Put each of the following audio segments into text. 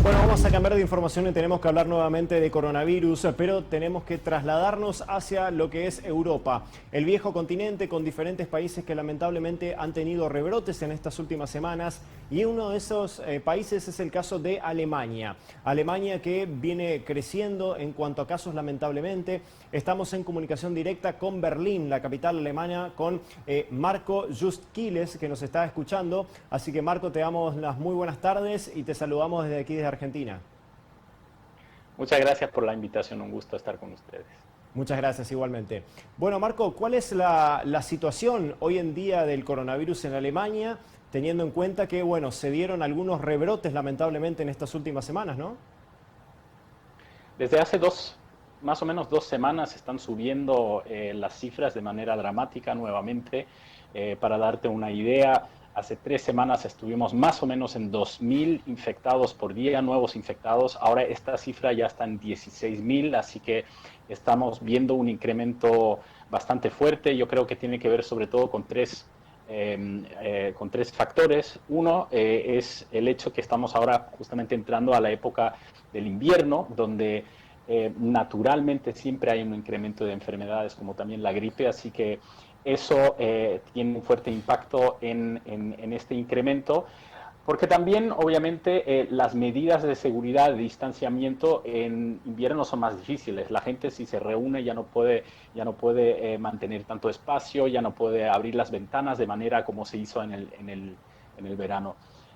Bueno, vamos a cambiar de información y tenemos que hablar nuevamente de coronavirus, pero tenemos que trasladarnos hacia lo que es Europa, el viejo continente con diferentes países que lamentablemente han tenido rebrotes en estas últimas semanas y uno de esos países es el caso de Alemania. Alemania que viene creciendo en cuanto a casos lamentablemente. Estamos en comunicación directa con Berlín, la capital alemana, con Marco Justkiles que nos está escuchando. Así que Marco, te damos las muy buenas tardes y te saludamos desde aquí, desde Argentina. Muchas gracias por la invitación, un gusto estar con ustedes. Muchas gracias igualmente. Bueno, Marco, ¿cuál es la situación hoy en día del coronavirus en Alemania, teniendo en cuenta que, bueno, se dieron algunos rebrotes lamentablemente en estas últimas semanas, ¿no? Desde hace más o menos 2 semanas están subiendo las cifras de manera dramática nuevamente. Para darte una idea, hace 3 semanas estuvimos más o menos en 2.000 infectados por día, nuevos infectados. Ahora esta cifra ya está en 16.000, así que estamos viendo un incremento bastante fuerte. Yo creo que tiene que ver sobre todo con tres factores. Uno es el hecho que estamos ahora justamente entrando a la época del invierno, donde naturalmente siempre hay un incremento de enfermedades como también la gripe, así que eso tiene un fuerte impacto en este incremento. Porque también, obviamente, las medidas de seguridad, de distanciamiento en invierno son más difíciles. La gente si se reúne ya no puede mantener tanto espacio, ya no puede abrir las ventanas de manera como se hizo en el verano.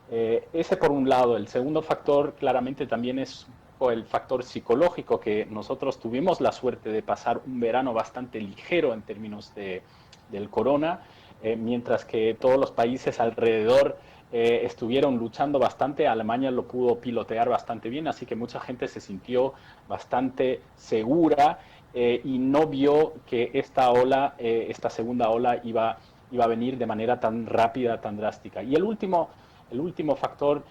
Ese por un lado. El segundo factor claramente también es el factor psicológico, que nosotros tuvimos la suerte de pasar un verano bastante ligero en términos del corona, mientras que todos los países alrededor estuvieron luchando bastante. Alemania lo pudo pilotear bastante bien, así que mucha gente se sintió bastante segura y no vio que esta segunda ola iba a venir de manera tan rápida, tan drástica. Y el último factor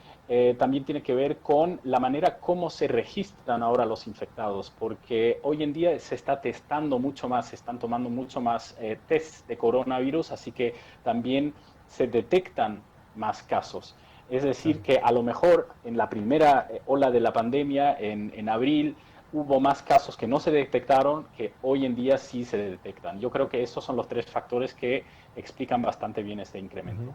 también tiene que ver con la manera como se registran ahora los infectados, porque hoy en día se está testando mucho más, se están tomando mucho más tests de coronavirus, así que también se detectan más casos. Es decir, Claro. que a lo mejor en la primera ola de la pandemia, en abril, hubo más casos que no se detectaron, que hoy en día sí se detectan. Yo creo que esos son los tres factores que explican bastante bien este Ujú. incremento.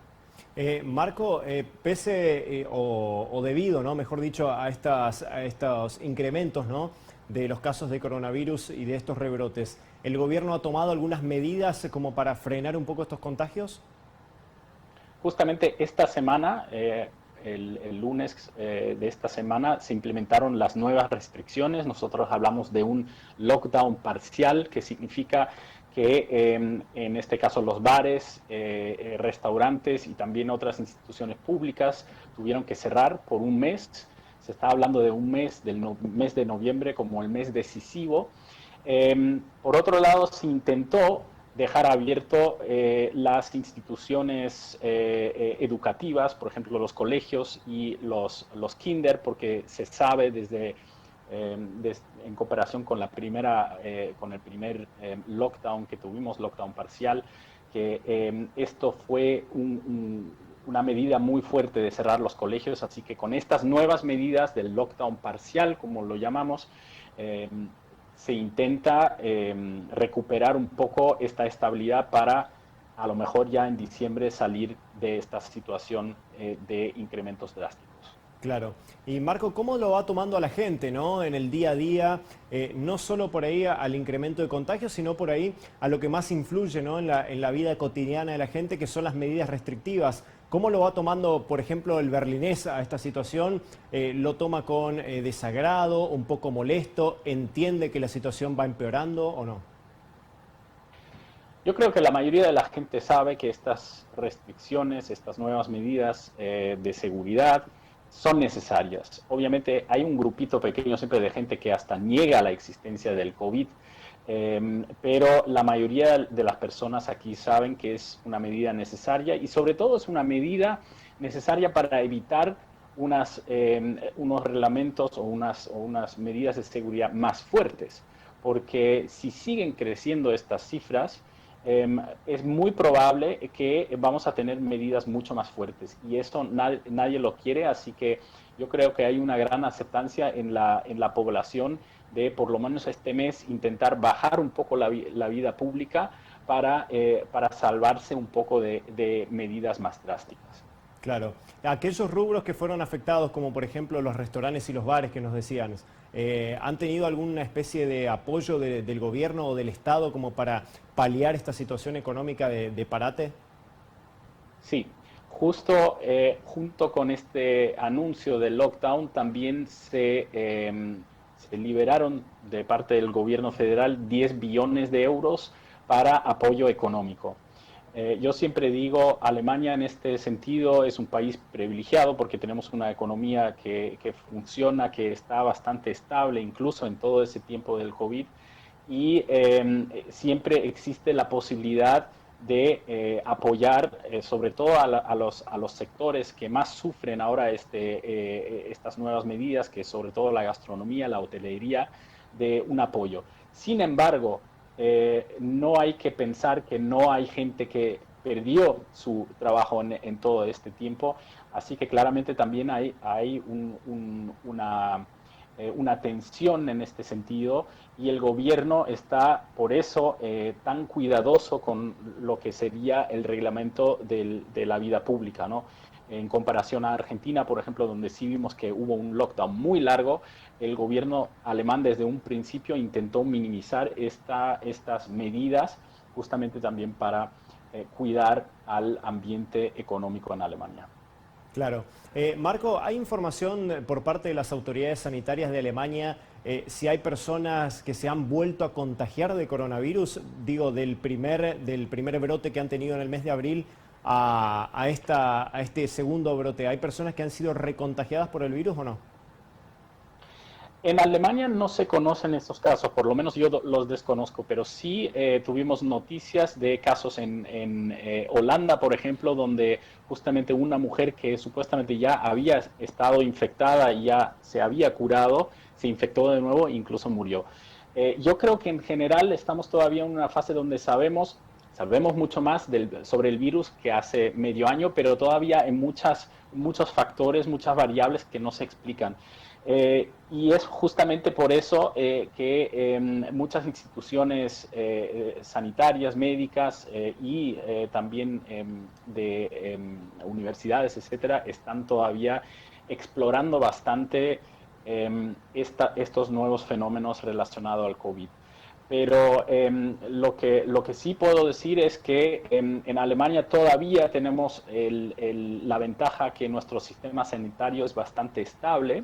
Marco, pese o debido, ¿no? Mejor dicho, a estos incrementos, ¿no? De los casos de coronavirus y de estos rebrotes, ¿el gobierno ha tomado algunas medidas como para frenar un poco estos contagios? Justamente esta semana, el lunes de esta semana, se implementaron las nuevas restricciones. Nosotros hablamos de un lockdown parcial, que significa que en este caso los bares, restaurantes y también otras instituciones públicas tuvieron que cerrar por un mes. Se está hablando de un mes, mes de noviembre, como el mes decisivo. Por otro lado, se intentó dejar abierto las instituciones educativas, por ejemplo los colegios y los kinder, porque se sabe en cooperación con con el primer lockdown que tuvimos, lockdown parcial, que esto fue una medida muy fuerte de cerrar los colegios, así que con estas nuevas medidas del lockdown parcial, como lo llamamos, eh, se intenta recuperar un poco esta estabilidad para a lo mejor ya en diciembre salir de esta situación de incrementos drásticos. Claro. Y Marco, ¿cómo lo va tomando a la gente, ¿no? En el día a día, no solo por ahí al incremento de contagios, sino por ahí a lo que más influye, ¿no? En la vida cotidiana de la gente, que son las medidas restrictivas. ¿Cómo lo va tomando, por ejemplo, el berlinés a esta situación? ¿Lo toma con desagrado, un poco molesto? ¿Entiende que la situación va empeorando o no? Yo creo que la mayoría de la gente sabe que estas restricciones, estas nuevas medidas de seguridad son necesarias. Obviamente hay un grupito pequeño siempre de gente que hasta niega la existencia del COVID, pero la mayoría de las personas aquí saben que es una medida necesaria y sobre todo es una medida necesaria para evitar unos reglamentos o unas medidas de seguridad más fuertes, porque si siguen creciendo estas cifras, es muy probable que vamos a tener medidas mucho más fuertes y esto nadie lo quiere, así que yo creo que hay una gran aceptancia en la población de por lo menos este mes intentar bajar un poco la vida pública para salvarse un poco de medidas más drásticas. Claro. Aquellos rubros que fueron afectados, como por ejemplo los restaurantes y los bares que nos decían, ¿han tenido alguna especie de apoyo del gobierno o del Estado como para paliar esta situación económica de parate? Sí, justo junto con este anuncio del lockdown también se liberaron de parte del gobierno federal 10 billones de euros para apoyo económico. Yo siempre digo, Alemania en este sentido es un país privilegiado porque tenemos una economía que funciona, que está bastante estable, incluso en todo ese tiempo del COVID, y siempre existe la posibilidad de apoyar sobre todo a los sectores que más sufren ahora estas nuevas medidas, que sobre todo la gastronomía, la hotelería, de un apoyo. Sin embargo, no hay que pensar que no hay gente que perdió su trabajo en todo este tiempo, así que claramente también hay una tensión en este sentido y el gobierno está por eso tan cuidadoso con lo que sería el reglamento de la vida pública, ¿no? En comparación a Argentina, por ejemplo, donde sí vimos que hubo un lockdown muy largo, el gobierno alemán desde un principio intentó minimizar estas medidas justamente también para cuidar al ambiente económico en Alemania. Claro. Marco, ¿hay información por parte de las autoridades sanitarias de Alemania si hay personas que se han vuelto a contagiar de coronavirus? Digo, del primer brote que han tenido en el mes de abril a este segundo brote. ¿Hay personas que han sido recontagiadas por el virus o no? En Alemania no se conocen estos casos, por lo menos yo los desconozco, pero sí tuvimos noticias de casos en Holanda, por ejemplo, donde justamente una mujer que supuestamente ya había estado infectada y ya se había curado, se infectó de nuevo e incluso murió. Yo creo que en general estamos todavía en una fase donde sabemos mucho más sobre el virus que hace medio año, pero todavía hay muchos factores, muchas variables que no se explican. Y es justamente por eso que muchas instituciones sanitarias, médicas y también de universidades, etcétera, están todavía explorando bastante estos nuevos fenómenos relacionados al COVID. Pero lo que sí puedo decir es que en Alemania todavía tenemos la ventaja que nuestro sistema sanitario es bastante estable.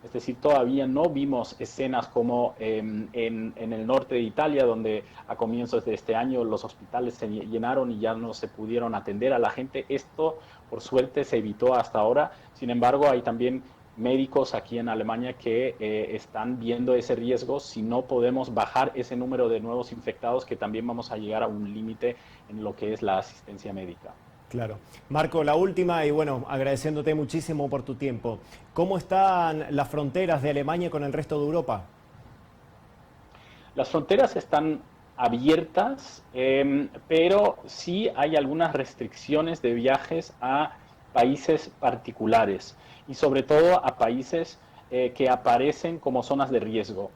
Es decir, todavía no vimos escenas como en el norte de Italia, donde a comienzos de este año los hospitales se llenaron y ya no se pudieron atender a la gente. Esto, por suerte, se evitó hasta ahora. Sin embargo, hay también médicos aquí en Alemania que están viendo ese riesgo. Si no podemos bajar ese número de nuevos infectados, que también vamos a llegar a un límite en lo que es la asistencia médica. Claro. Marco, la última y bueno, agradeciéndote muchísimo por tu tiempo. ¿Cómo están las fronteras de Alemania con el resto de Europa? Las fronteras están abiertas, pero sí hay algunas restricciones de viajes a países particulares y sobre todo a países que aparecen como zonas de riesgo.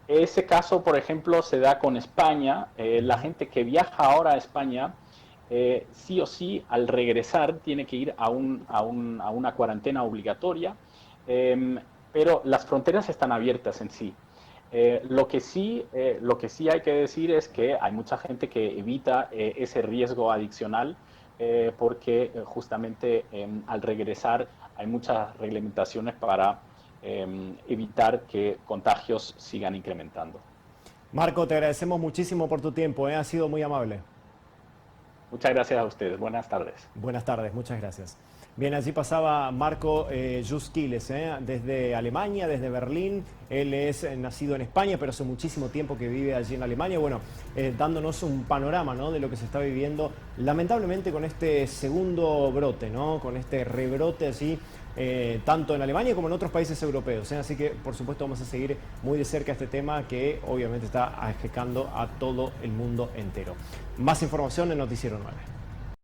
Ese caso, por ejemplo, se da con España. La gente que viaja ahora a España, sí o sí, al regresar, tiene que ir a una cuarentena obligatoria, pero las fronteras están abiertas en sí. Lo que sí hay que decir es que hay mucha gente que evita ese riesgo adicional porque justamente al regresar hay muchas reglamentaciones para evitar que contagios sigan incrementando. Marco, te agradecemos muchísimo por tu tiempo, ha sido muy amable. Muchas gracias a ustedes. Buenas tardes. Buenas tardes, muchas gracias. Bien, allí pasaba Marco Jusquiles, desde Alemania, desde Berlín. Él es nacido en España, pero hace muchísimo tiempo que vive allí en Alemania. Bueno, dándonos un panorama, ¿no?, de lo que se está viviendo, lamentablemente, con este segundo brote, ¿no?, con este rebrote así, tanto en Alemania como en otros países europeos. Así que, por supuesto, vamos a seguir muy de cerca este tema que obviamente está afectando a todo el mundo entero. Más información en Noticiero 9.